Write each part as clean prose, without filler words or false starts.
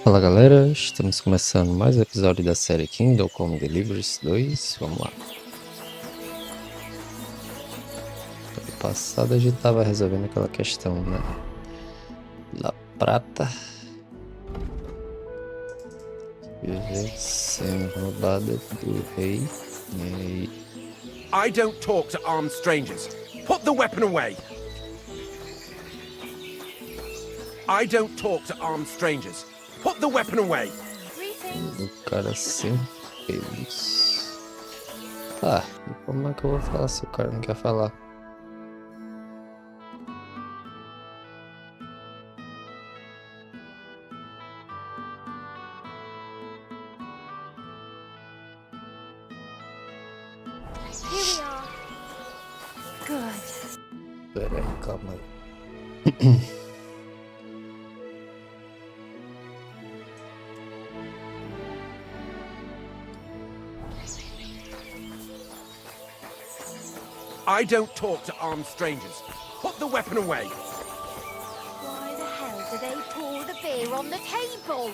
Fala galera, estamos começando mais um episódio da série Kindle como Deliverance 2, vamos lá. No passado a gente estava resolvendo aquela questão, né, da prata sendo roubada do rei, e I don't talk to armed strangers. Put the weapon away. I don't talk to armed strangers. Put the weapon away. o cara sem pelos. Tá, e como é que eu vou falar se o cara não quer falar? Here we are. Good. Pera aí, calma aí. I don't talk to armed strangers. Put the weapon away. Why the hell do they pour the beer on the table?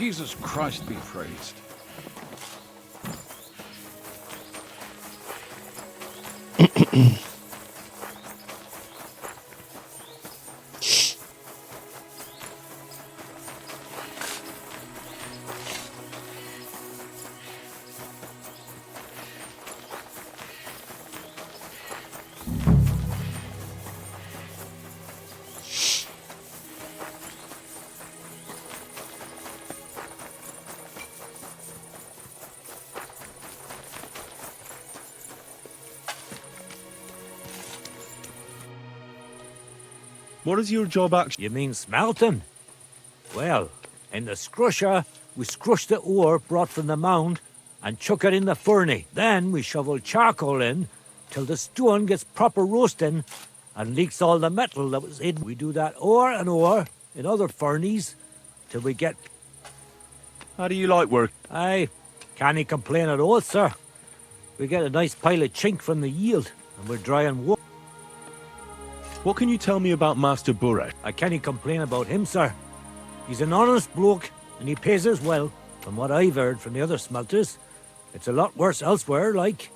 Jesus Christ be praised. What is your job actually? You mean smelting? Well, in the scrusher, we scrush the ore brought from the mound and chuck it in the furnace. Then we shovel charcoal in till the stone gets proper roasting and leaks all the metal that was in. We do that o'er and o'er in other furnaces till we get... How do you like work? I can't complain at all, sir. We get a nice pile of chink from the yield and we're dry and warm. What can you tell me about Master Burek? I can't complain about him, sir. He's an honest bloke, and he pays us well. From what I've heard from the other smelters, it's a lot worse elsewhere, like.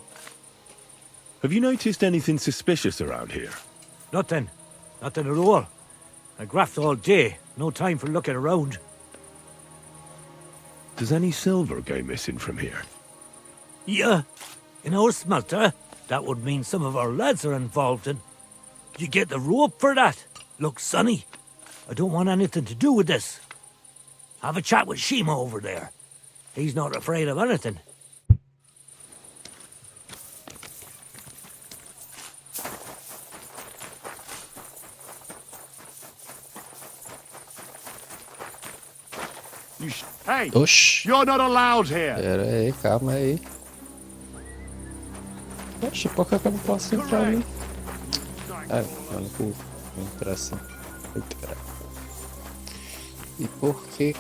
Have you noticed anything suspicious around here? Nothing. Nothing at all. I graft all day, no time for looking around. Does any silver go missing from here? Yeah, in our smelter, that would mean some of our lads are involved in. You get the rope for that? Look, Sonny, I don't want anything to do with this. Have a chat with Shima over there. He's not afraid of anything. Hey, Oxi, you're not allowed here. pera aí, calma aí. Oxi, por que eu não posso entrar ali? Ah, eu não vou entrar assim. Eita, caralho. E por que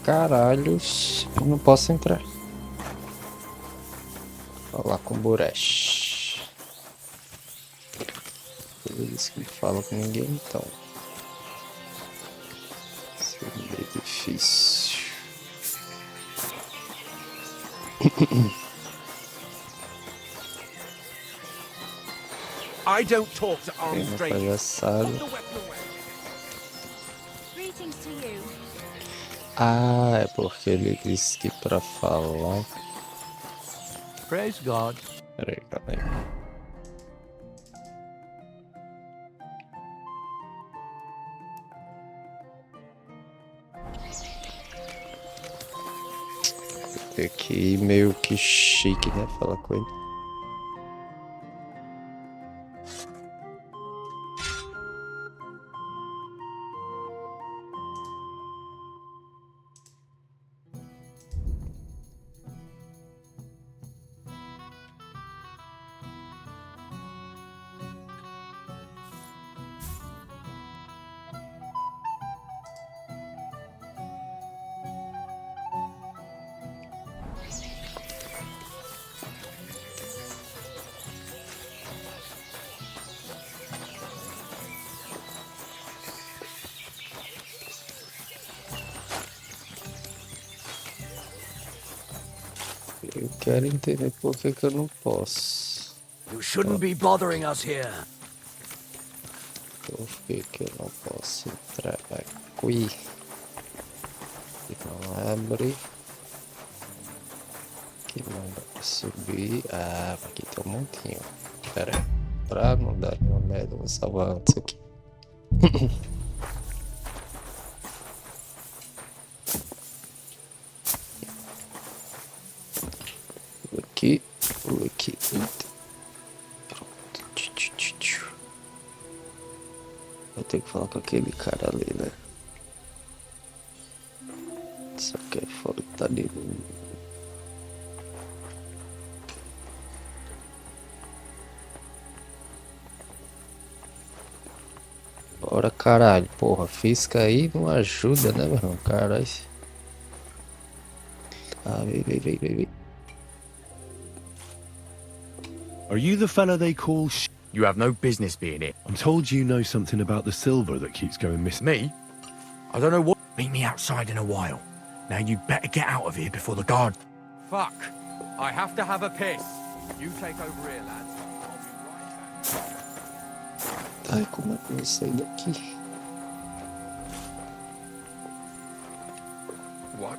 caralhos eu não posso entrar? Falar com o Buresh. Ele disse que não fala com ninguém, então. Isso é meio difícil. I don't talk to armed Tem uma strangers. palhaçada. Put the weapon away. Greetings to you. Ah, é porque ele disse que pra falar. Praise God. Pera aí, calma aí. Aqui meio que chique, né? Falar com ele. Eu quero entender por que eu não posso. You shouldn't be bothering us here. Por que eu não posso entrar aqui? Aqui não abre. Aqui não dá pra subir. Ah, aqui tem um montinho. Pera aí. Pra não dar nenhuma merda, vou salvar antes aqui. Aqui, aqui, pronto. Vou ter que falar com aquele cara ali, né? Só que é fora tá ali. Bora, caralho, porra, física aí não ajuda, né, meu irmão? Caralho. Ah, vem. Are you the fella they call You have no business being here. I'm told you know something about the silver that keeps going missing. Me? I don't know what. Meet me outside in a while. Now you better get out of here before the guard. Fuck. I have to have a piss. You take over here, lads. I'll be right back. Ai, como é que eu sair daqui? What?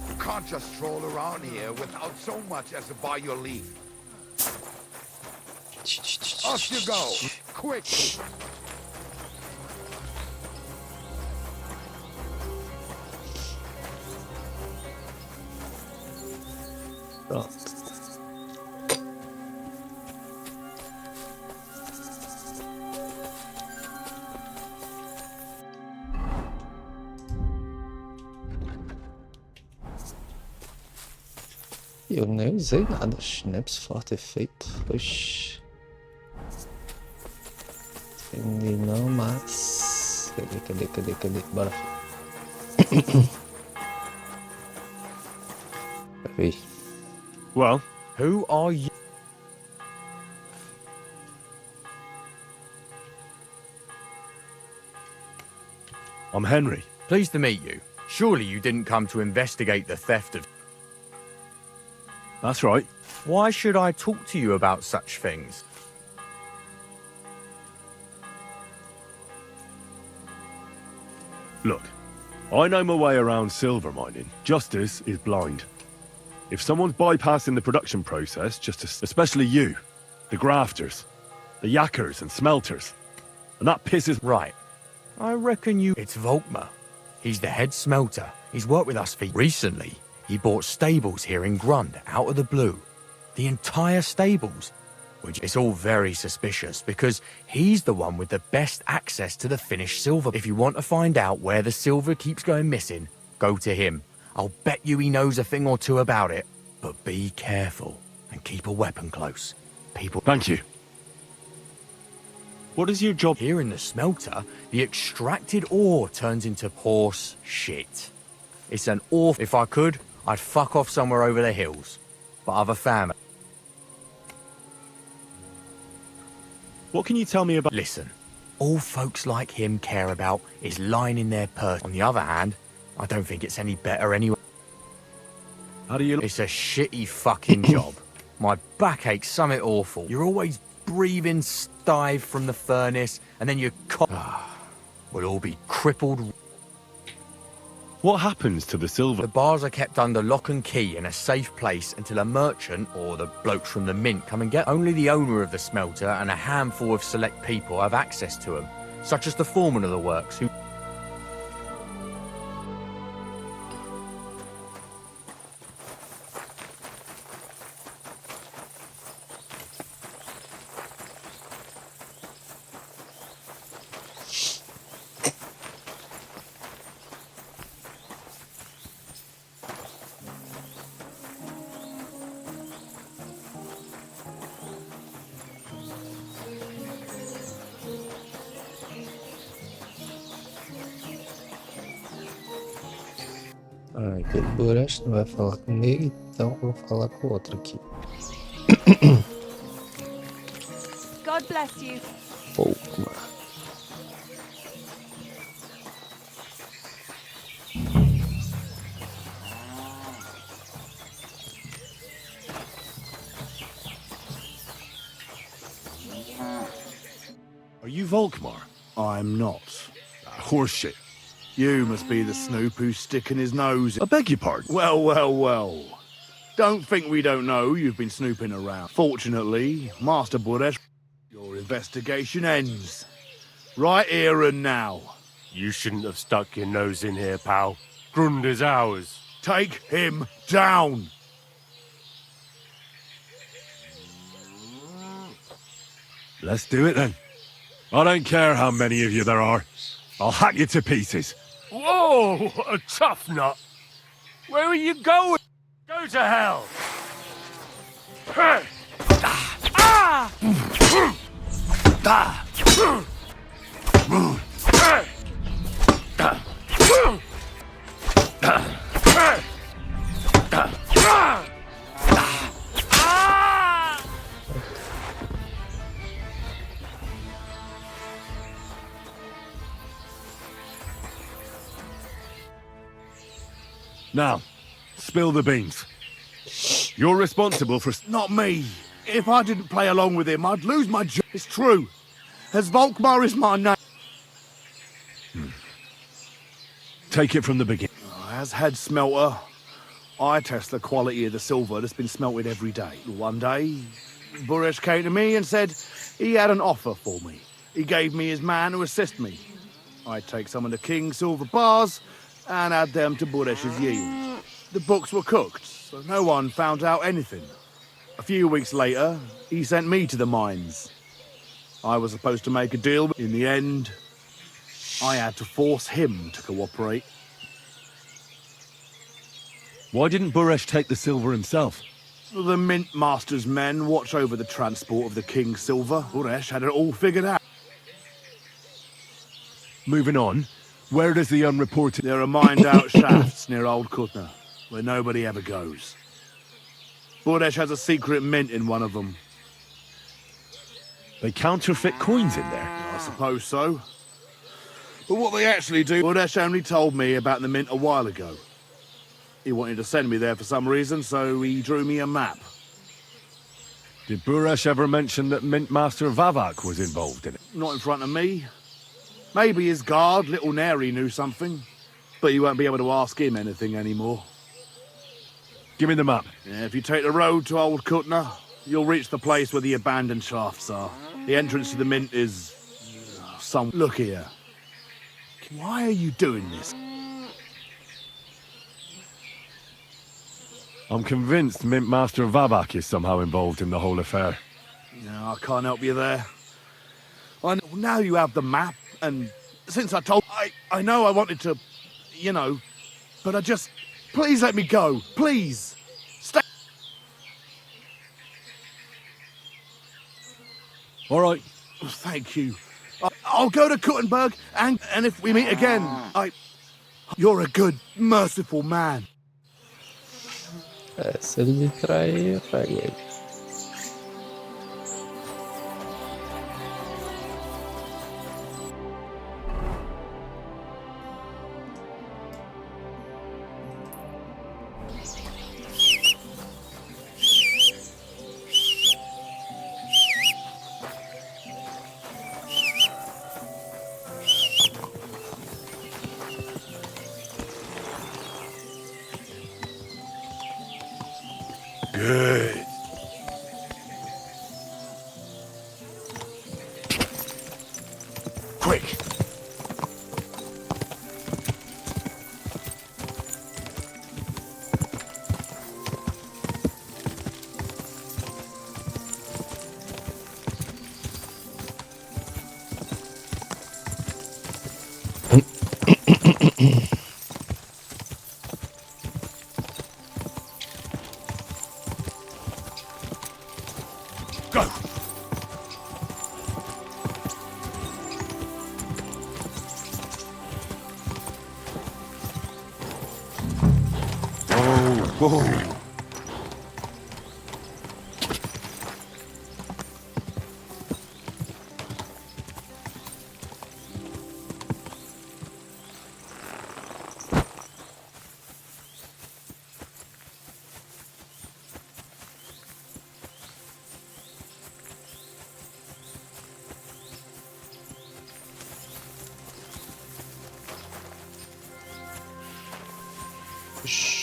You can't just stroll around here without so much as to buy your leave. Off you go, quick! Pronto. Eu nem usei nada, nem preciso ter feito. Oxi. Entendi não, mas... Cadê? Bora. Peraí. Well, Who are you? I'm Henry. Pleased to meet you. Surely you didn't come to investigate the theft of... That's right. Why should I talk to you about such things? Look, I know my way around silver mining. Justice is blind. If someone's bypassing the production process, especially you, the grafters, the yackers and smelters, and that pisses... Right. I reckon you... It's Volkmer. He's the head smelter. He's worked with us for... Recently, he bought stables here in Grund, out of the blue. The entire stables. Which is all very suspicious, because he's the one with the best access to the finished silver. If you want to find out where the silver keeps going missing, go to him. I'll bet you he knows a thing or two about it. But be careful, and keep a weapon close. People... Thank you. What is your job? Here in the smelter, the extracted ore turns into horse shit. It's an awful... If I could, I'd fuck off somewhere over the hills. But I've a family. What can you tell me about... Listen, all folks like him care about is lining their purse. On the other hand, I don't think it's any better anyway. How do you... It's a shitty fucking job. My back aches something awful. You're always breathing stive from the furnace, and then you we'll all be crippled. What happens to the silver? The bars are kept under lock and key in a safe place until a merchant or the blokes from the mint come and get. Only the owner of the smelter and a handful of select people have access to them, such as the foreman of the works, who... Ah, aquele Burash não vai falar comigo, então vou falar com o outro aqui. God bless you. Pouco. Are you Volkmar? I'm not. Horseshit. You must be the snoop who's sticking his nose in. I beg your pardon. Well. Don't think we don't know you've been snooping around. Fortunately, Master Buresh, your investigation ends. Right here and now. You shouldn't have stuck your nose in here, pal. Grund is ours. Take him down. Let's do it then. I don't care how many of you there are. I'll hack you to pieces. Whoa, a tough nut. Where are you going? Go to hell. Now, spill the beans. You're responsible for... Not me. If I didn't play along with him, I'd lose my job. It's true. As Volkmar is my name. Take it from the beginning. As head smelter, I test the quality of the silver that's been smelted every day. One day, Buresh came to me and said he had an offer for me. He gave me his man to assist me. I'd take some of the king's silver bars and add them to Buresh's yield. The books were cooked, so no one found out anything. A few weeks later, he sent me to the mines. I was supposed to make a deal, but in the end, I had to force him to cooperate. Why didn't Buresh take the silver himself? The Mint Master's men watch over the transport of the king's silver. Buresh had it all figured out. Moving on, where does the unreported... There are mined-out shafts near Old Kutna, where nobody ever goes. Buresh has a secret mint in one of them. They counterfeit coins in there? I suppose so. But what they actually do, Buresh only told me about the mint a while ago. He wanted to send me there for some reason, so he drew me a map. Did Buresh ever mention that Mint Master Vavak was involved in it? Not in front of me. Maybe his guard, Little Neri, knew something. But you won't be able to ask him anything anymore. Give me the map. Yeah, if you take the road to Old Kutna, you'll reach the place where the abandoned shafts are. The entrance to the mint is... some... Look here. Why are you doing this? I'm convinced Mint Master Vavak is somehow involved in the whole affair. No, I can't help you there. I know, now you have the map, and since I told... I know I wanted to, you know, but I just... Please let me go. Please. Stay. All right. Thank you. I'll go to Kuttenberg, and if we meet again, You're a good, merciful man. Se ele me trair, eu pego ele. Good. Quick! Go. Whoa! Shh.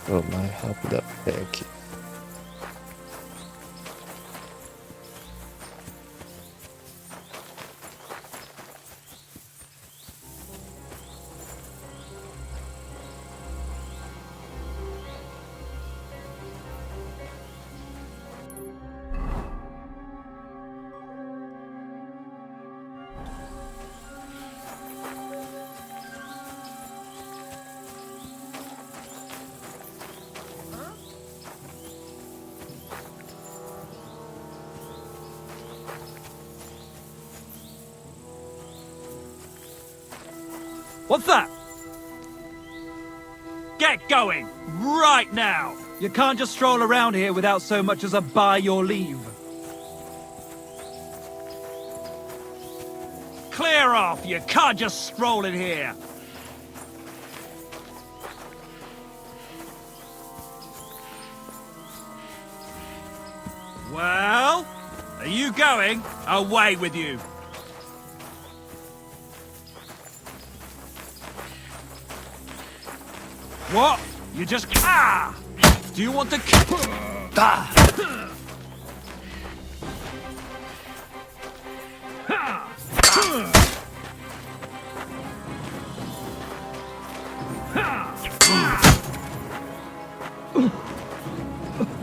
O mais rápido a pé aqui. What's that? Get going! Right now! You can't just stroll around here without so much as a by your leave. Clear off! You can't just stroll in here! Well, are you going? Away with you! What? You just... Ah! Do you want to... Ah!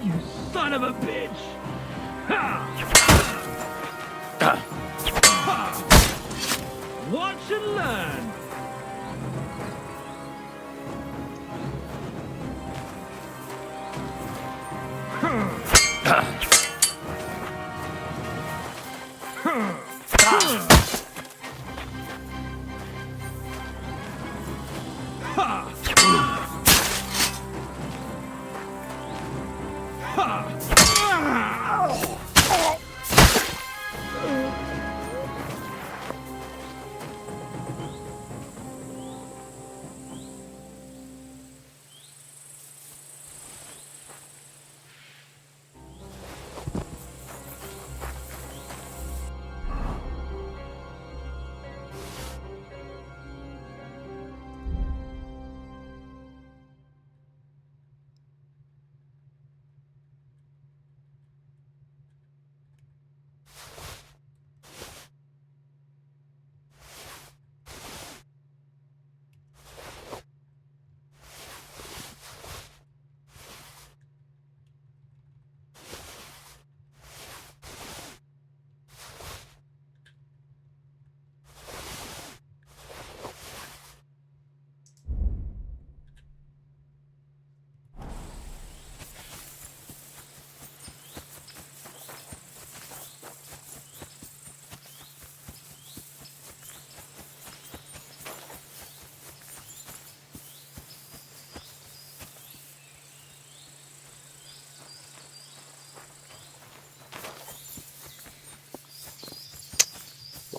You son of a bitch! Watch and learn!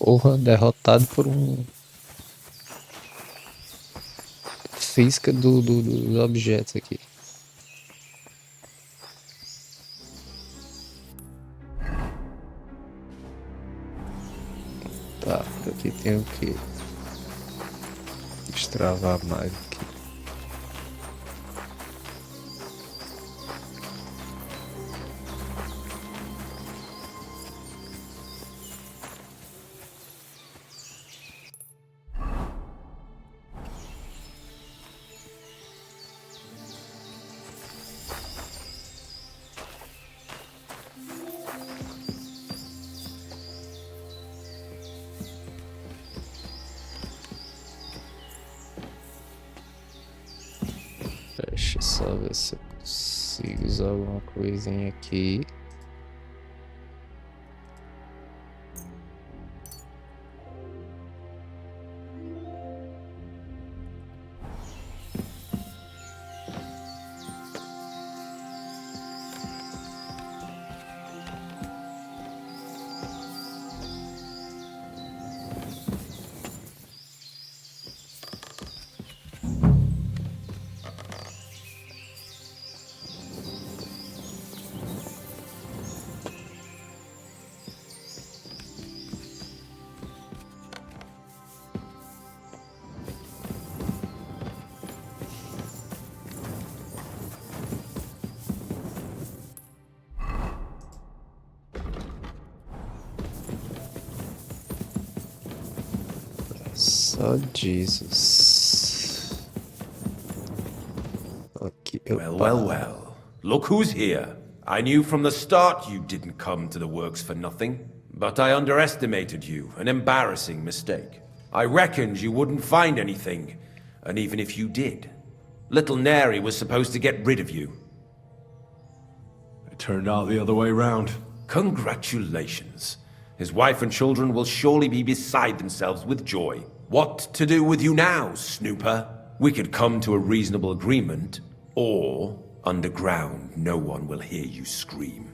Porra, derrotado por física dos objetos aqui. Tá, aqui tem o que? Destravar mais aqui. Deixa eu só ver se eu consigo usar alguma coisinha aqui. Só Jesus. Okay. Well. Look who's here. I knew from the start you didn't come to the works for nothing. But I underestimated you, an embarrassing mistake. I reckoned you wouldn't find anything, and even if you did, little Neri was supposed to get rid of you. It turned out the other way round. Congratulations. His wife and children will surely be beside themselves with joy. What to do with you now, snooper? We could come to a reasonable agreement, or underground no one will hear you scream.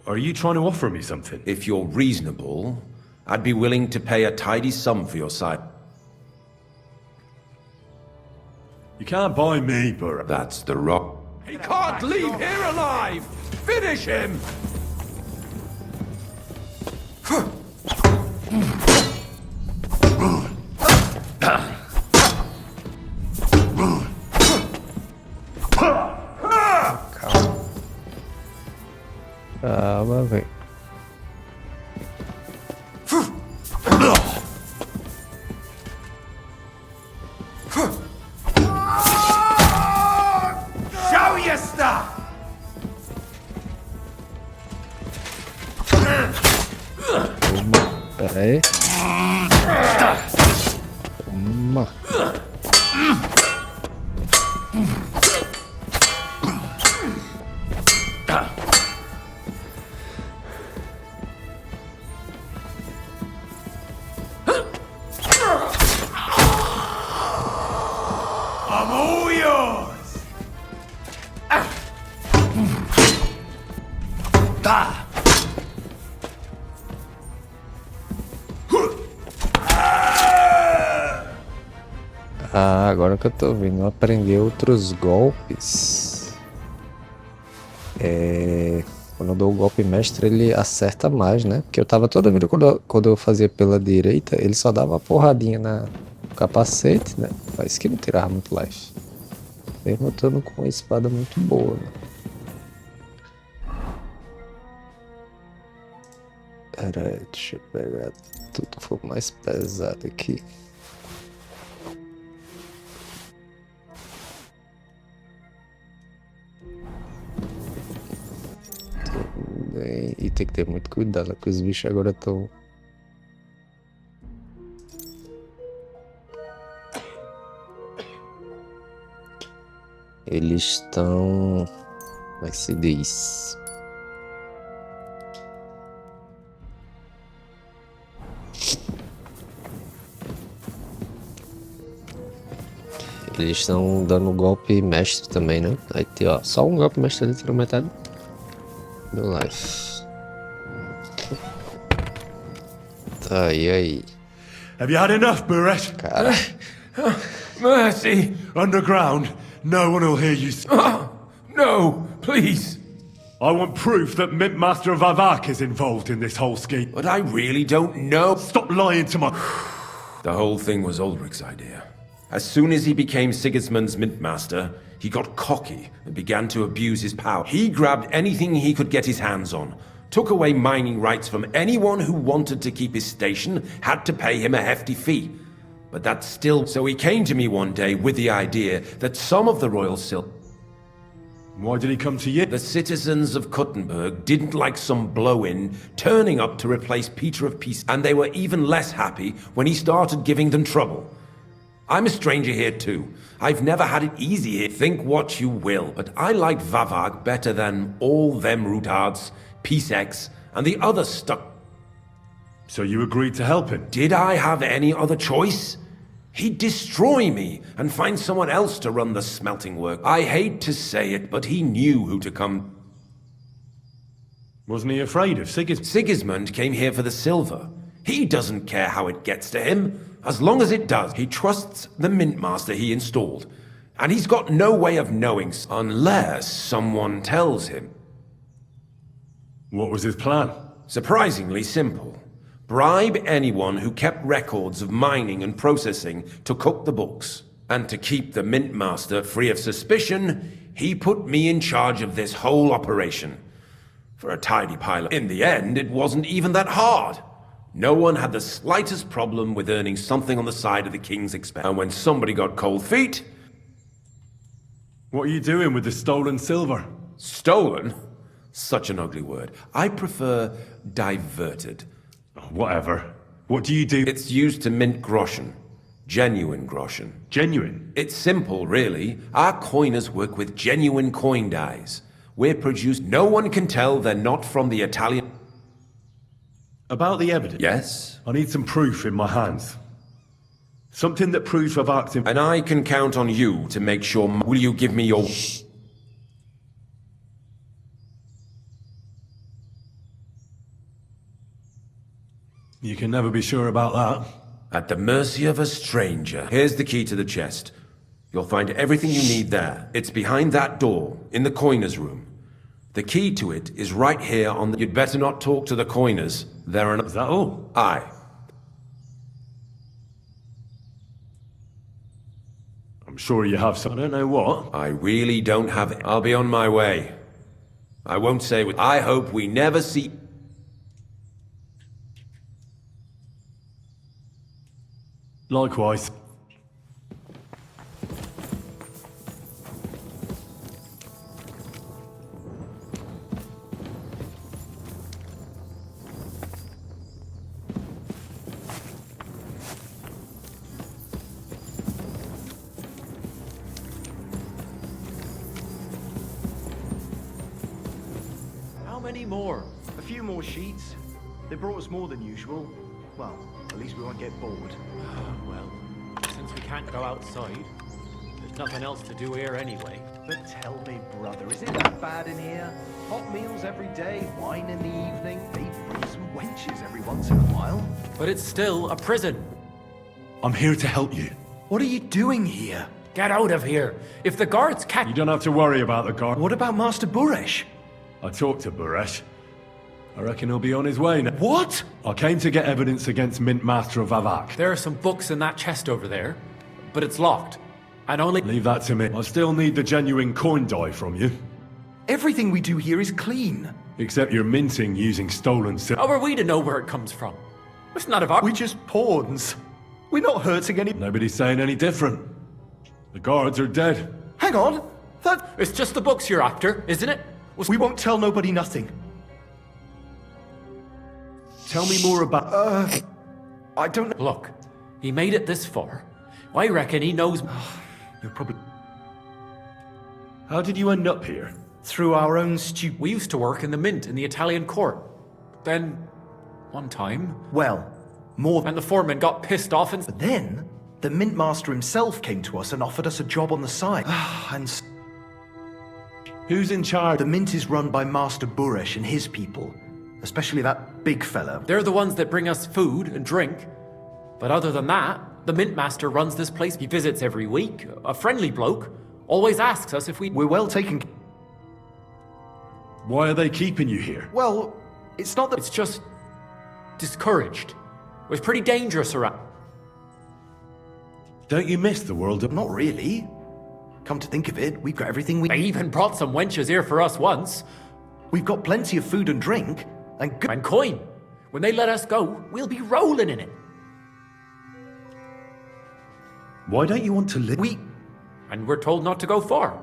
Are you trying to offer me something? If you're reasonable, I'd be willing to pay a tidy sum for your side. You can't buy me, Burr. That's the rock. He can't leave here alive! Finish him! Calma, velho. Show your stuff! Pera aí. Toma. I'm all yours! Ah, agora que eu tô vendo, aprender outros golpes. Quando eu dou o golpe mestre, ele acerta mais, né? Porque eu tava toda vida quando eu fazia pela direita, ele só dava uma porradinha no capacete, né? Mas que não tirava muito life. Mesmo eu tô com uma espada muito boa, né? Pera aí, deixa eu pegar tudo que for mais pesado aqui. E tem que ter muito cuidado, que os bichos agora estão... Eles estão... Como é que se diz? Eles estão dando golpe mestre também, né? Aí tem, ó, só um golpe mestre ali, tirou metade do life. Tá, e aí? Have you had enough, Burret? Cara. Mercy! Underground, no one will hear you. No, please! I want proof that Mint Master Vavak is involved in this whole scheme. But I really don't know. Stop lying to my... The whole thing was Ulrich's idea. As soon as he became Sigismund's Mint Master, he got cocky and began to abuse his power. He grabbed anything he could get his hands on, took away mining rights from anyone who wanted to keep his station, had to pay him a hefty fee. But that's still... So he came to me one day with the idea that some of the royal silk... Why did he come to you? The citizens of Kuttenberg didn't like some blow-in turning up to replace Peter of Peace, and they were even less happy when he started giving them trouble. I'm a stranger here too. I've never had it easy here. Think what you will, but I like Vavag better than all them Rutards, Peace X, and the other stuck... So you agreed to help him? Did I have any other choice? He'd destroy me and find someone else to run the smelting work. I hate to say it, but he knew who to come. Wasn't he afraid of Sigismund? Sigismund came here for the silver. He doesn't care how it gets to him, as long as it does. He trusts the Mint Master he installed, and he's got no way of knowing unless someone tells him. What was his plan? Surprisingly simple. Bribe anyone who kept records of mining and processing to cook the books. And to keep the Mint Master free of suspicion, he put me in charge of this whole operation. For a tidy pilot. In the end, it wasn't even that hard. No one had the slightest problem with earning something on the side of the king's expense. And when somebody got cold feet... What are you doing with the stolen silver? Stolen? Such an ugly word. I prefer diverted. Whatever. What do you do? It's used to mint groschen. Genuine groschen. Genuine? It's simple, really. Our coiners work with genuine coin dies. We're produced... No one can tell they're not from the Italian... About the evidence? Yes? I need some proof in my hands. Something that proves Vavak's... And I can count on you to make sure... Will you give me your... You can never be sure about that. At the mercy of a stranger. Here's the key to the chest. You'll find everything you need there. It's behind that door, in the coiner's room. The key to it is right here on the... You'd better not talk to the coiners. They're an... Is that all? Aye. I'm sure you have some... I don't know what. I really don't have it. I'll be on my way. I won't say what... I hope we never see... Likewise. How many more? A few more sheets. They brought us more than usual. Well, at least we won't get bored. Well, since we can't go outside, there's nothing else to do here anyway. But tell me, brother, is it that bad in here? Hot meals every day, wine in the evening, maybe bring some wenches every once in a while. But it's still a prison. I'm here to help you. What are you doing here? Get out of here. If the guards catch... You don't have to worry about the guard. What about Master Buresh? I talked to Buresh. I reckon he'll be on his way now. What? I came to get evidence against Mint Master of Vavak. There are some books in that chest over there, but it's locked. And only... Leave that to me. I still need the genuine coin die from you. Everything we do here is clean. Except you're minting using stolen silver. How are we to know where it comes from? It's none of our... We're just pawns. We're not hurting any... Nobody's saying any different. The guards are dead. Hang on. That... It's just the books you're after, isn't it? We won't tell nobody nothing. Tell me more about... I don't know. Look, he made it this far. I reckon he knows... You're probably... How did you end up here? Through our own We used to work in the mint in the Italian court. Then, one time... Well, more... And the foreman got pissed off and... But then, the mint master himself came to us and offered us a job on the side. And... Who's in charge? The mint is run by Master Buresh and his people. Especially that big fella. They're the ones that bring us food and drink. But other than that, the mint master runs this place. He visits every week. A friendly bloke. Always asks us if we... We're well taken... Why are they keeping you here? Well, it's not that... It's just discouraged. It was pretty dangerous around. Don't you miss the world of... Not really. Come to think of it, we've got everything we... They even brought some wenches here for us once. We've got plenty of food and drink, and good... And coin. When they let us go, we'll be rolling in it. Why don't you want to live? And we're told not to go far.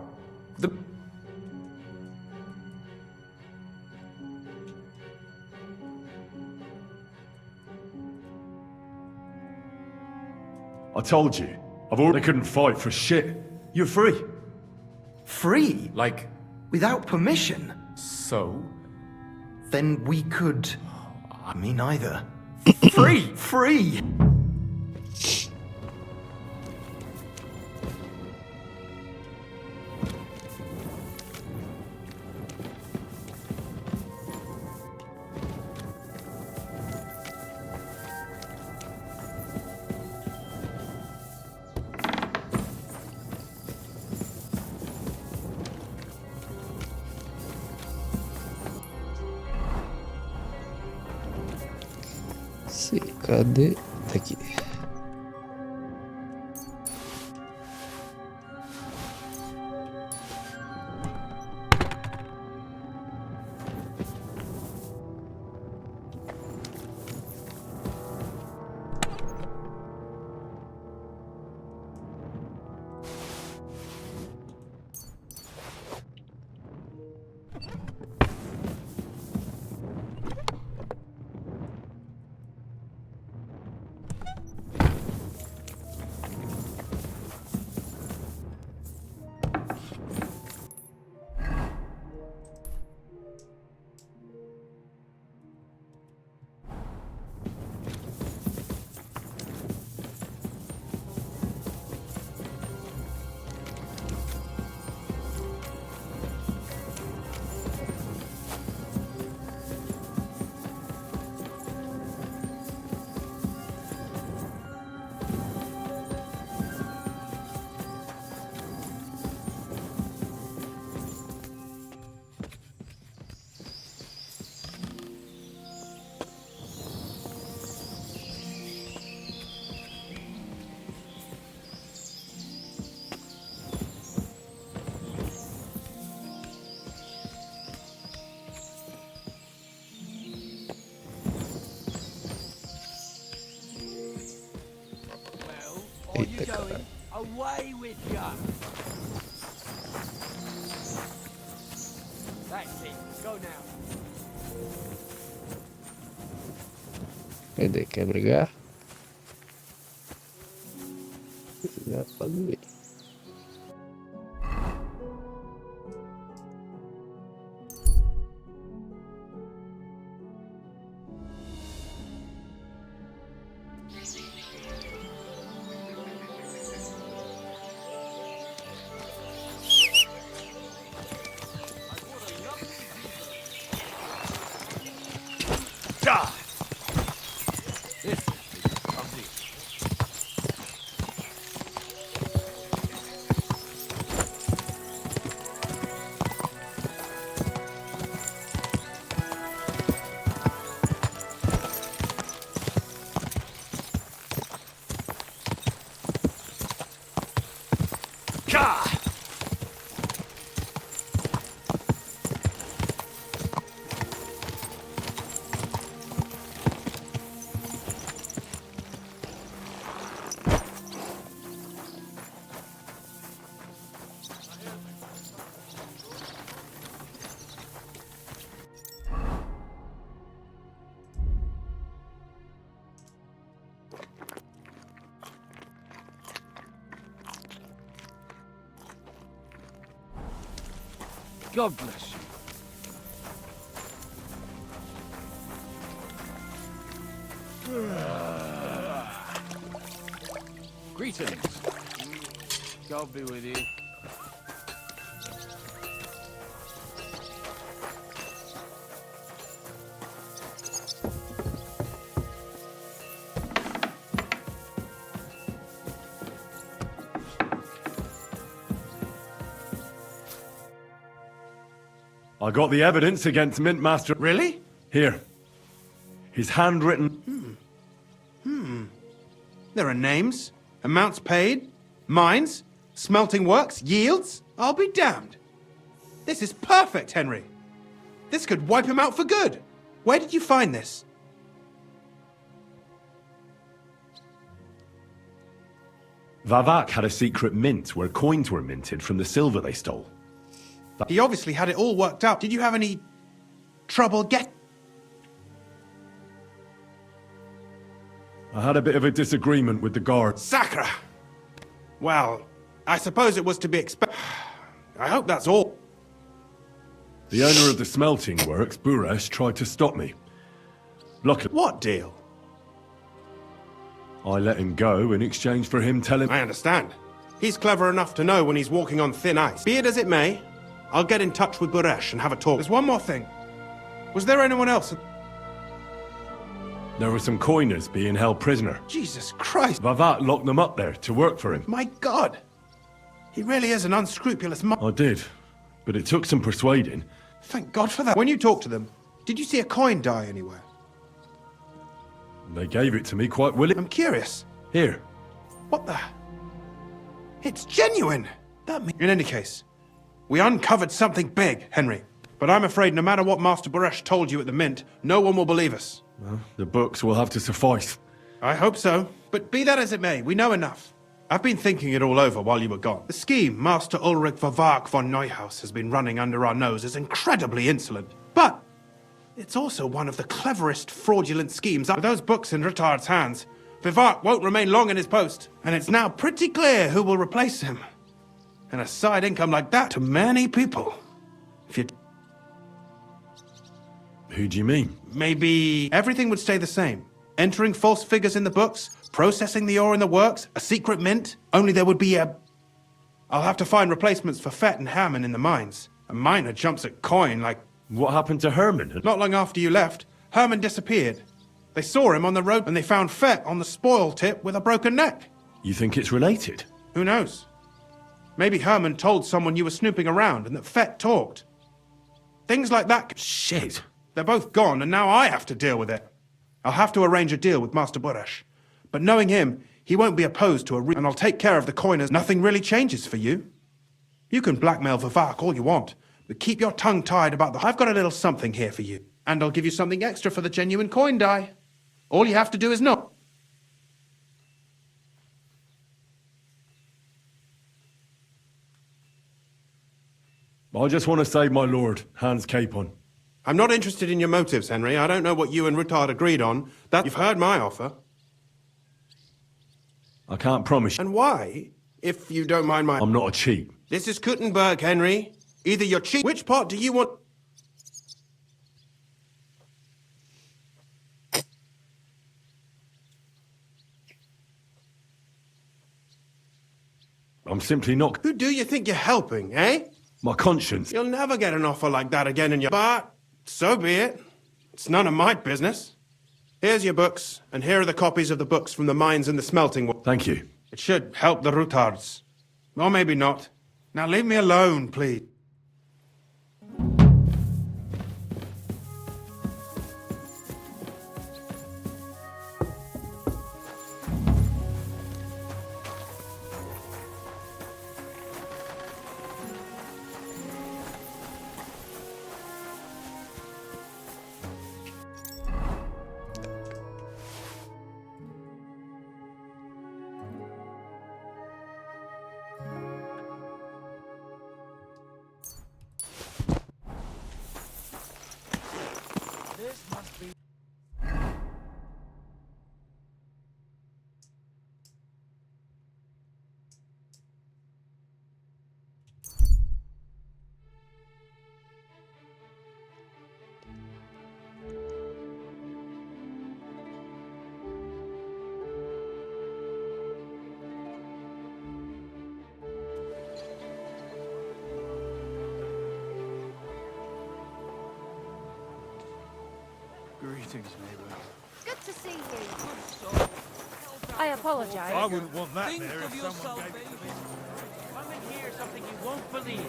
I told you. I've already couldn't fight for shit. You're free. Free? Like... Without permission? So? Then we could... Me neither. Free! Free! Cadê? Tá aqui. Eita, cara. Away with ya. That's it. Go now. Cadê? Quer brigar? Já pode ver. God bless you. Greetings. God be with you. I got the evidence against Mint Master. Really? Here. His handwritten... There are names, amounts paid, mines, smelting works, yields. I'll be damned. This is perfect, Henry. This could wipe him out for good. Where did you find this? Vavak had a secret mint where coins were minted from the silver they stole. He obviously had it all worked out. Did you have any trouble I had a bit of a disagreement with the guard. Sacre! Well, I suppose it was to be expected. I hope that's all. The owner of the smelting works, Buresh, tried to stop me. Luckily... What deal? I let him go in exchange for him telling... I understand. He's clever enough to know when he's walking on thin ice. Be it as it may, I'll get in touch with Buresh and have a talk. There's one more thing. Was there anyone else? There were some coiners being held prisoner. Jesus Christ! Vavak locked them up there to work for him. My God! He really is an unscrupulous man. I did, but it took some persuading. Thank God for that. When you talked to them, did you see a coin die anywhere? They gave it to me quite willingly. I'm curious. Here. What the? It's genuine! That means... In any case, we uncovered something big, Henry. But I'm afraid no matter what Master Buresh told you at the Mint, no one will believe us. Well, the books will have to suffice. I hope so. But be that as it may, we know enough. I've been thinking it all over while you were gone. The scheme Master Ulrich Vavak von Neuhaus has been running under our nose is incredibly insolent. But it's also one of the cleverest fraudulent schemes. With those books in Rittard's hands, Vivak won't remain long in his post. And it's now pretty clear who will replace him. And a side income like that to many people. If you... Who do you mean? Maybe everything would stay the same. Entering false figures in the books, processing the ore in the works, a secret mint. Only there would be a... I'll have to find replacements for Fett and Hammond in the mines. A miner jumps at coin like... What happened to Herman? Not long after you left, Herman disappeared. They saw him on the road and they found Fett on the spoil tip with a broken neck. You think it's related? Who knows? Maybe Herman told someone you were snooping around and that Fett talked. Things like that... Shit. They're both gone, and now I have to deal with it. I'll have to arrange a deal with Master Buresh. But knowing him, he won't be opposed to and I'll take care of the coiners. Nothing really changes for you. You can blackmail Vavak all you want, but keep your tongue tied about the... I've got a little something here for you, and I'll give you something extra for the genuine coin die. All you have to do is know. I just want to save my lord, Hans Capon. I'm not interested in your motives, Henry. I don't know what you and Rittard agreed on. That you've heard my offer. I can't promise. And why, if you don't mind my... I'm not a cheat. This is Kuttenberg, Henry. Either you're cheap... Which part do you want... I'm simply not... Who do you think you're helping, eh? My conscience. You'll never get an offer like that again in your... But, so be it. It's none of my business. Here's your books, and here are the copies of the books from the mines and the smelting... Thank you. It should help the Routards. Or maybe not. Now leave me alone, please. Greetings, neighbor. Good to see you. I apologize. I wouldn't want that Think there of if yourself, someone gave it to me. I'm in here something you won't believe.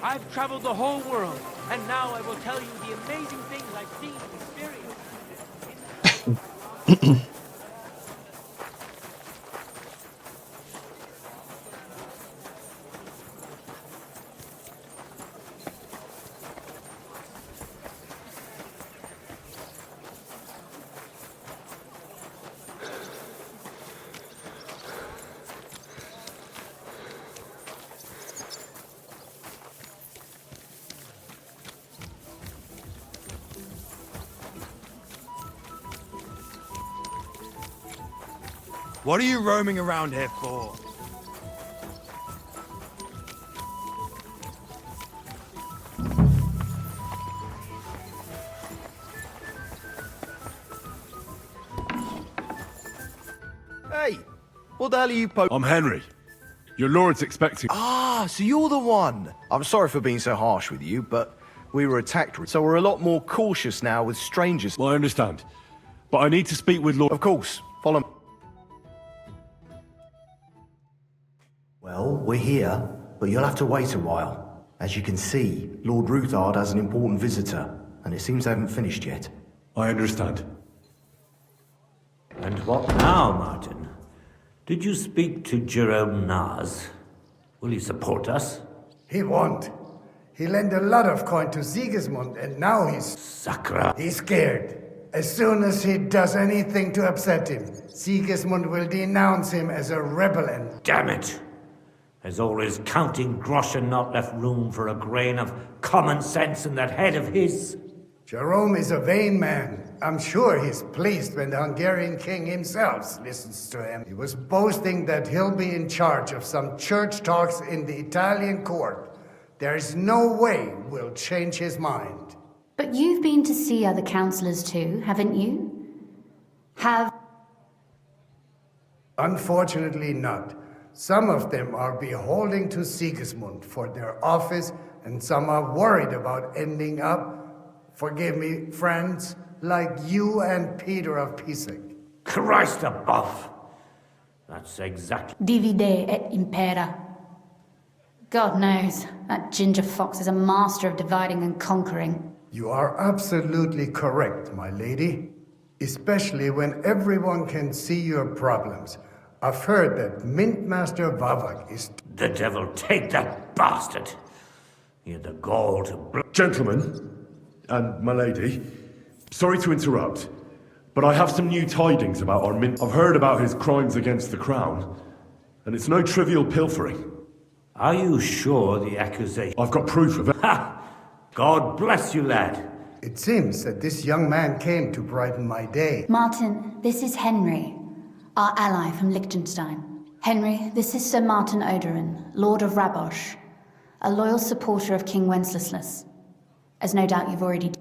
I've traveled the whole world, And now I will tell you the amazing things I've seen and experienced. What are you roaming around here for? Hey, what the hell are you I'm Henry. Your lord's expecting... Ah, so you're the one. I'm sorry for being so harsh with you, but we were attacked, so we're a lot more cautious now with strangers. Well, I understand. But I need to speak with Lord... Of course. Follow me. Well, we're here, but you'll have to wait a while. As you can see, Lord Ruthard has an important visitor, and it seems they haven't finished yet. I understand. And what now, Martin? Did you speak to Jerome Nas? Will he support us? He won't. He lent a lot of coin to Sigismund, and now he's... Sakra. He's scared. As soon as he does anything to upset him, Sigismund will denounce him as a rebel and... Damn it! Has all his counting groschen not left room for a grain of common sense in that head of his? Jerome is a vain man. I'm sure he's pleased when the Hungarian king himself listens to him. He was boasting that he'll be in charge of some church talks in the Italian court. There's no way we'll change his mind. But you've been to see other councillors too, haven't you? Unfortunately not. Some of them are beholden to Sigismund for their office, and some are worried about ending up, forgive me, friends, like you and Peter of Pisek. Christ above! That's exactly... Divide et impera. God knows, that ginger fox is a master of dividing and conquering. You are absolutely correct, my lady. Especially when everyone can see your problems. I've heard that Mint Master Vavak is... The devil take that bastard! He had the gall to... Gentlemen, and my lady, sorry to interrupt, but I have some new tidings about our mint. I've heard about his crimes against the crown, and it's no trivial pilfering. Are you sure the accusation... I've got proof of it. Ha! God bless you, lad. It seems that this young man came to brighten my day. Martin, this is Henry, our ally from Liechtenstein. Henry, this is Sir Martin Odorin, Lord of Rabosh, a loyal supporter of King Wenceslas, as no doubt you've already...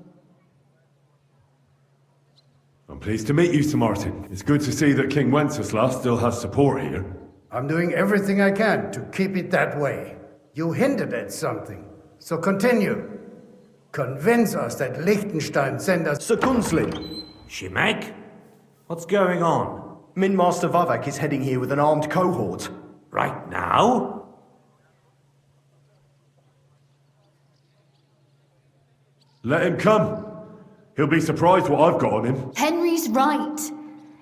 I'm pleased to meet you, Sir Martin. It's good to see that King Wenceslas still has support here. I'm doing everything I can to keep it that way. You hinted at something, so continue. Convince us that Liechtenstein sent us... Sir Kunslin! Shimek? What's going on? Min Master Vavak is heading here with an armed cohort. Right now? Let him come. He'll be surprised what I've got on him. Henry's right.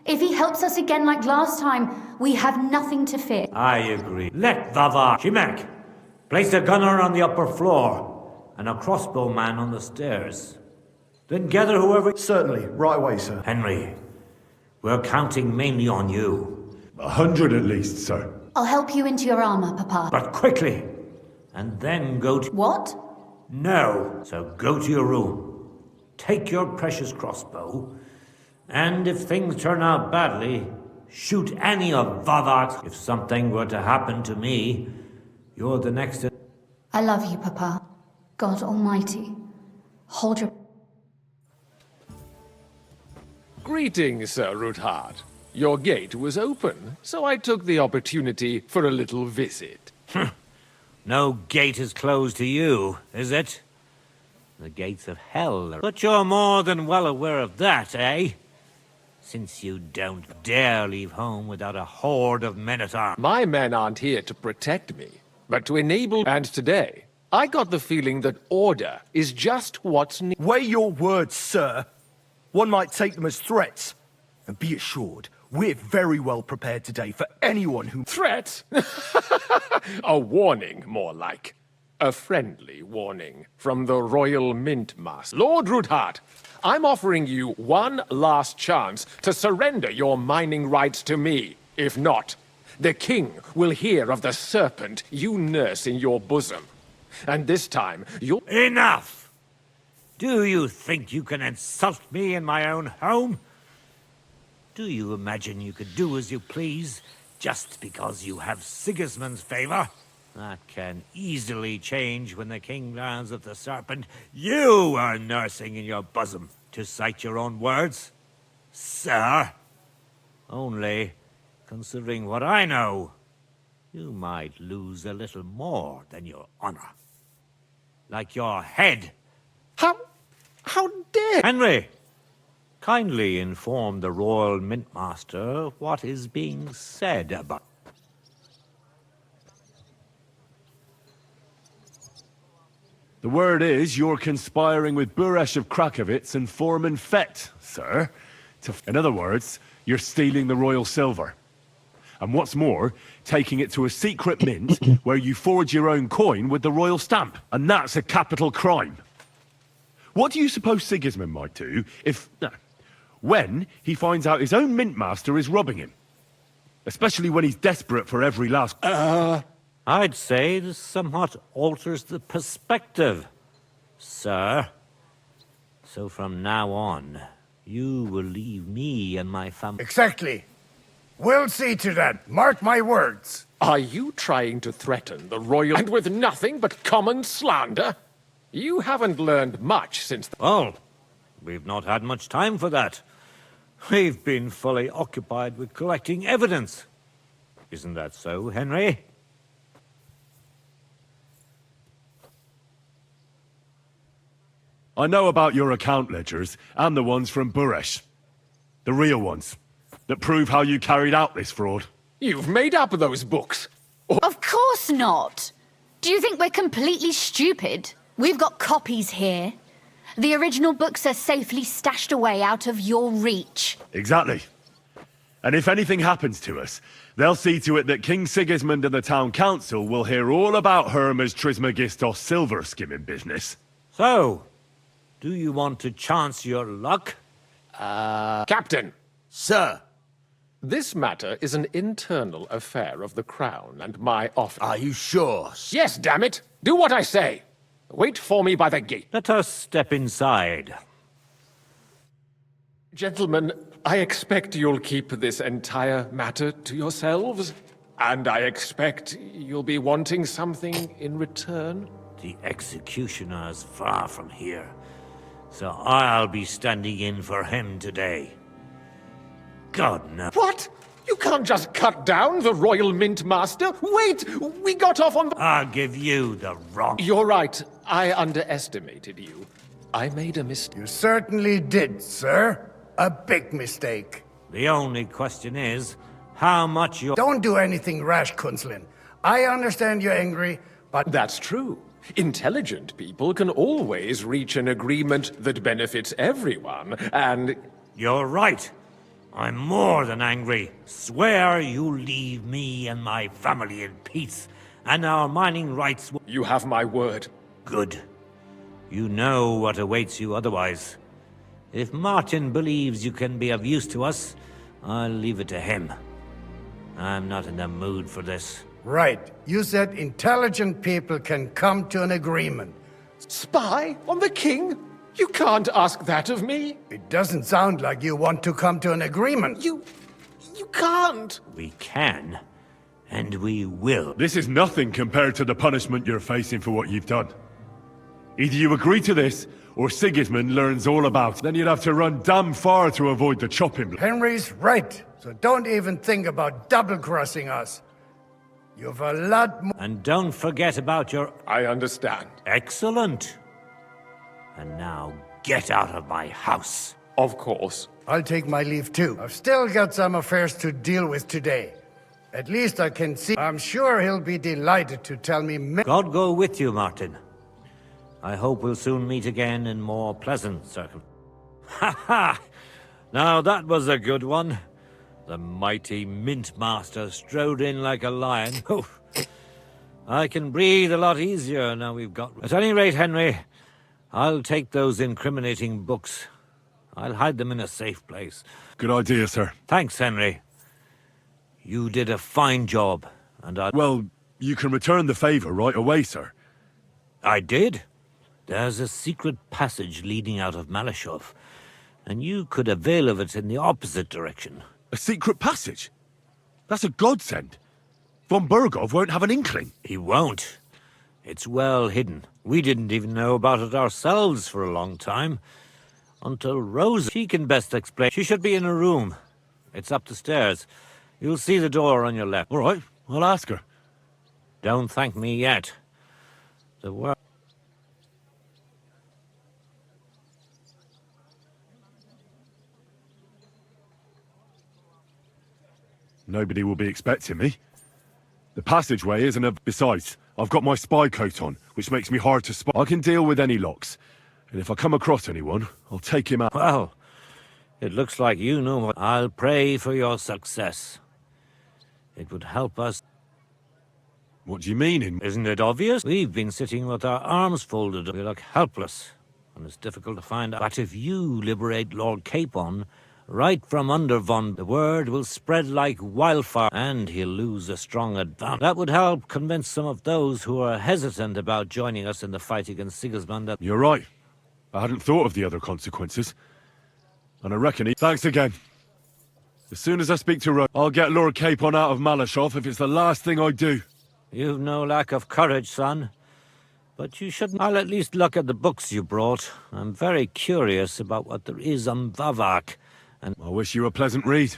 If he helps us again like last time, we have nothing to fear. I agree. Let Vava... Shimek, place a gunner on the upper floor and a crossbowman on the stairs. Then gather whoever... Certainly. Right away, sir. Henry, we're counting mainly on you. 100 at least, sir. I'll help you into your armor, Papa. But quickly, and then go to... What? No. So go to your room. Take your precious crossbow, and if things turn out badly, shoot any of Vavak's. If something were to happen to me, you're the next... I love you, Papa. God Almighty. Hold your... Greetings, Sir Ruthard. Your gate was open, so I took the opportunity for a little visit. No gate is closed to you, is it? The gates of hell are... But you're more than well aware of that, eh? Since you don't dare leave home without a horde of men-at-arms. My men aren't here to protect me, but to enable... And today, I got the feeling that order is just what's needed. Weigh your words, sir. One might take them as threats. And be assured, we're very well prepared today for anyone who... Threat? A warning, more like. A friendly warning from the Royal Mint Master. Lord Ruthard, I'm offering you one last chance to surrender your mining rights to me. If not, the king will hear of the serpent you nurse in your bosom. And this time, you'll... Enough! Do you think you can insult me in my own home? Do you imagine you could do as you please, just because you have Sigismund's favor? That can easily change when the king learns of the serpent you are nursing in your bosom, to cite your own words. Sir, only, considering what I know, you might lose a little more than your honor. Like your head. How dare... Henry, kindly inform the Royal Mintmaster what is being said about... The word is you're conspiring with Buresh of Krakowitz and Foreman Fett, sir. In other words, you're stealing the royal silver. And what's more, taking it to a secret mint where you forge your own coin with the royal stamp. And that's a capital crime. What do you suppose Sigismund might do if... when he finds out his own mint master is robbing him? Especially when he's desperate for every last... I'd say this somewhat alters the perspective, sir. So from now on, you will leave me and my family... Exactly. We'll see to that. Mark my words. Are you trying to threaten the royal... and with nothing but common slander? You haven't learned much since... Well, we've not had much time for that. We've been fully occupied with collecting evidence. Isn't that so, Henry? I know about your account ledgers, and the ones from Buresh. The real ones, that prove how you carried out this fraud. You've made up those books. Of course not. Do you think we're completely stupid? We've got copies here. The original books are safely stashed away out of your reach. Exactly. And if anything happens to us, they'll see to it that King Sigismund and the town council will hear all about Hermes Trismegistos silver skimming business. So, do you want to chance your luck? Captain. Sir. This matter is an internal affair of the Crown and my office. Are you sure? Yes, damn it! Do what I say! Wait for me by the gate. Let us step inside. Gentlemen, I expect you'll keep this entire matter to yourselves. And I expect you'll be wanting something in return. The executioner's far from here, so I'll be standing in for him today. God no. What? You can't just cut down the Royal Mint Master. Wait! We got off on the... I'll give you the wrong... You're right. I underestimated you. I made a mistake. You certainly did, sir. A big mistake. The only question is, how much you... Don't do anything rash, Kunslin. I understand you're angry, but... That's true. Intelligent people can always reach an agreement that benefits everyone, and... You're right. I'm more than angry. Swear you leave me and my family in peace, and our mining rights will... You have my word. Good. You know what awaits you otherwise. If Martin believes you can be of use to us, I'll leave it to him. I'm not in the mood for this. Right. You said intelligent people can come to an agreement. Spy on the king? You can't ask that of me. It doesn't sound like you want to come to an agreement. You can't. We can, and we will. This is nothing compared to the punishment you're facing for what you've done. Either you agree to this, or Sigismund learns all about it. Then you'd have to run damn far to avoid the chopping block. Henry's right, so don't even think about double-crossing us. You've a lot more... And don't forget about your... I understand. Excellent. And now, get out of my house. Of course. I'll take my leave too. I've still got some affairs to deal with today. At least I can see. I'm sure he'll be delighted to tell me. God go with you, Martin. I hope we'll soon meet again in more pleasant circumstances. Ha ha! Now that was a good one. The mighty Mint Master strode in like a lion. Oof. I can breathe a lot easier now we've got... At any rate, Henry, I'll take those incriminating books. I'll hide them in a safe place. Good idea, sir. Thanks, Henry. You did a fine job, and I... Well, you can return the favor right away, sir. I did. There's a secret passage leading out of Malashov, and you could avail of it in the opposite direction. A secret passage? That's a godsend. Von Burgov won't have an inkling. He won't. It's well hidden. We didn't even know about it ourselves for a long time. Until Rose... She can best explain. She should be in a room. It's up the stairs. You'll see the door on your left. All right, I'll ask her. Don't thank me yet. The work... Nobody will be expecting me. The passageway isn't a... Besides, I've got my spy coat on, which makes me hard to spot. I can deal with any locks. And if I come across anyone, I'll take him out. Well, it looks like you know what... I'll pray for your success. It would help us... What do you mean? Isn't it obvious? We've been sitting with our arms folded. We look helpless, and it's difficult to find out. But if you liberate Lord Capon, right from under Von, the word will spread like wildfire, and he'll lose a strong advantage. That would help convince some of those who are hesitant about joining us in the fight against Sigismund. You're right. I hadn't thought of the other consequences. And I reckon he... Thanks again. As soon as I speak to Rose, I'll get Lord Capon out of Malashov if it's the last thing I do. You've no lack of courage, son. But you shouldn't... I'll at least look at the books you brought. I'm very curious about what there is on Vavak. And I wish you a pleasant read.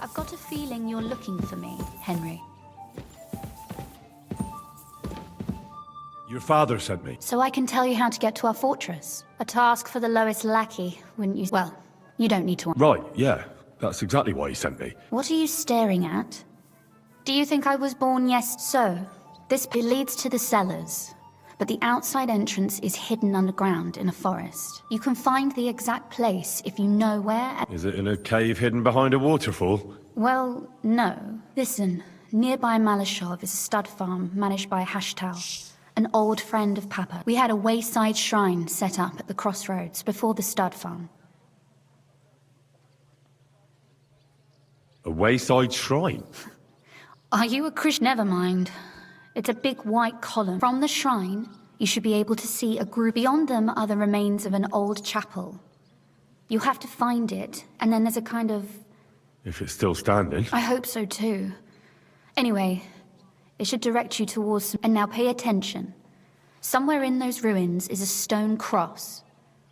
I've got a feeling you're looking for me, Henry. Your father sent me. So I can tell you how to get to our fortress. A task for the lowest lackey, wouldn't you? Well, you don't need to... Right, yeah. That's exactly why he sent me. What are you staring at? Do you think I was born so? This leads to the cellars, but the outside entrance is hidden underground in a forest. You can find the exact place if you know where... Is it in a cave hidden behind a waterfall? Well, no. Listen, nearby Malashov is a stud farm managed by Hashtal, an old friend of Papa. We had a wayside shrine set up at the crossroads before the stud farm. A wayside shrine? Are you a Christian? Never mind. It's a big white column. From the shrine, you should be able to see a group. Beyond them are the remains of an old chapel. You have to find it, and then there's a kind of... If it's still standing. I hope so too. Anyway, it should direct you towards... And now pay attention. Somewhere in those ruins is a stone cross.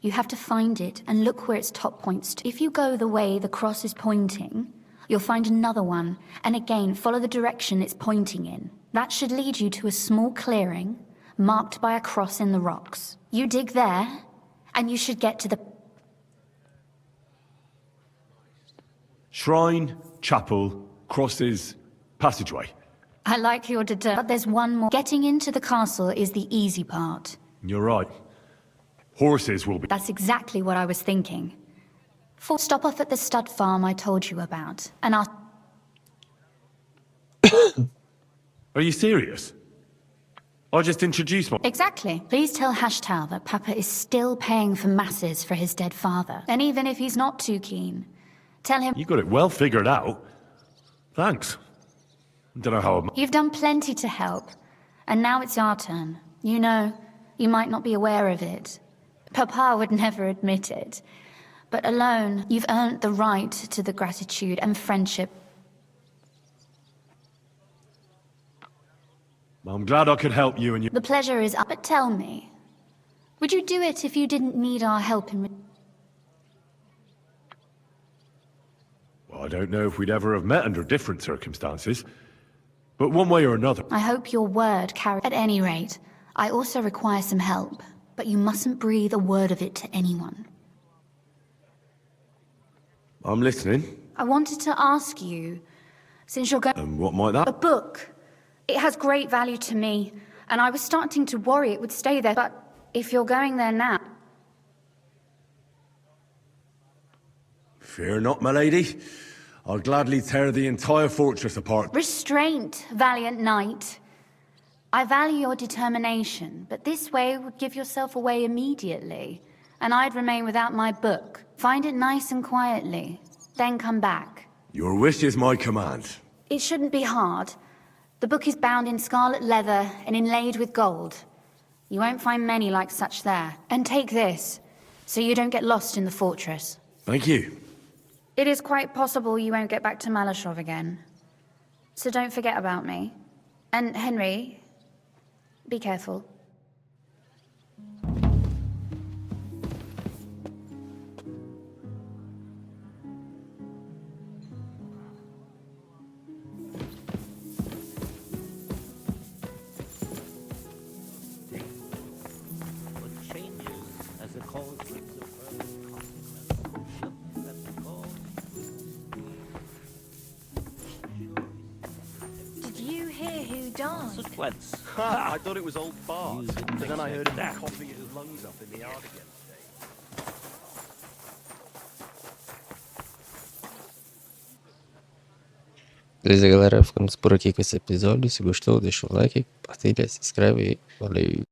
You have to find it and look where its top points to. If you go the way the cross is pointing, you'll find another one, and again, follow the direction it's pointing in. That should lead you to a small clearing, marked by a cross in the rocks. You dig there, and you should get to the... Shrine, chapel, crosses, passageway. I like your but there's one more. Getting into the castle is the easy part. You're right. Horses will be... That's exactly what I was thinking. Stop off at the stud farm I told you about, and I'll... Are you serious? I just introduced my... Exactly. Please tell Hashtal that Papa is still paying for masses for his dead father. And even if he's not too keen, tell him... You got it well figured out. Thanks. Don't know how I'm... You've done plenty to help, and now it's our turn. You know, you might not be aware of it. Papa would never admit it. But alone, you've earned the right to the gratitude and friendship. I'm glad I could help you and you... The pleasure is up. But tell me, would you do it if you didn't need our help in... Well, I don't know if we'd ever have met under different circumstances. But one way or another... I hope your word carries... At any rate, I also require some help. But you mustn't breathe a word of it to anyone. I'm listening. I wanted to ask you, since you're going... And what might that? A book. It has great value to me, and I was starting to worry it would stay there, but if you're going there now... Fear not, my lady. I'll gladly tear the entire fortress apart. Restraint, valiant knight. I value your determination, but this way would give yourself away immediately, and I'd remain without my book. Find it nice and quietly, then come back. Your wish is my command. It shouldn't be hard. The book is bound in scarlet leather and inlaid with gold. You won't find many like such there. And take this, so you don't get lost in the fortress. Thank you. It is quite possible you won't get back to Malashov again. So don't forget about me. And Henry, be careful. Consequence. I thought it was old Bart, and then I heard him coughing his lungs up in the yard again today. Beleza, galera, ficamos por aqui com esse episódio. Se gostou, deixa o like, compartilha, se inscreve e valeu.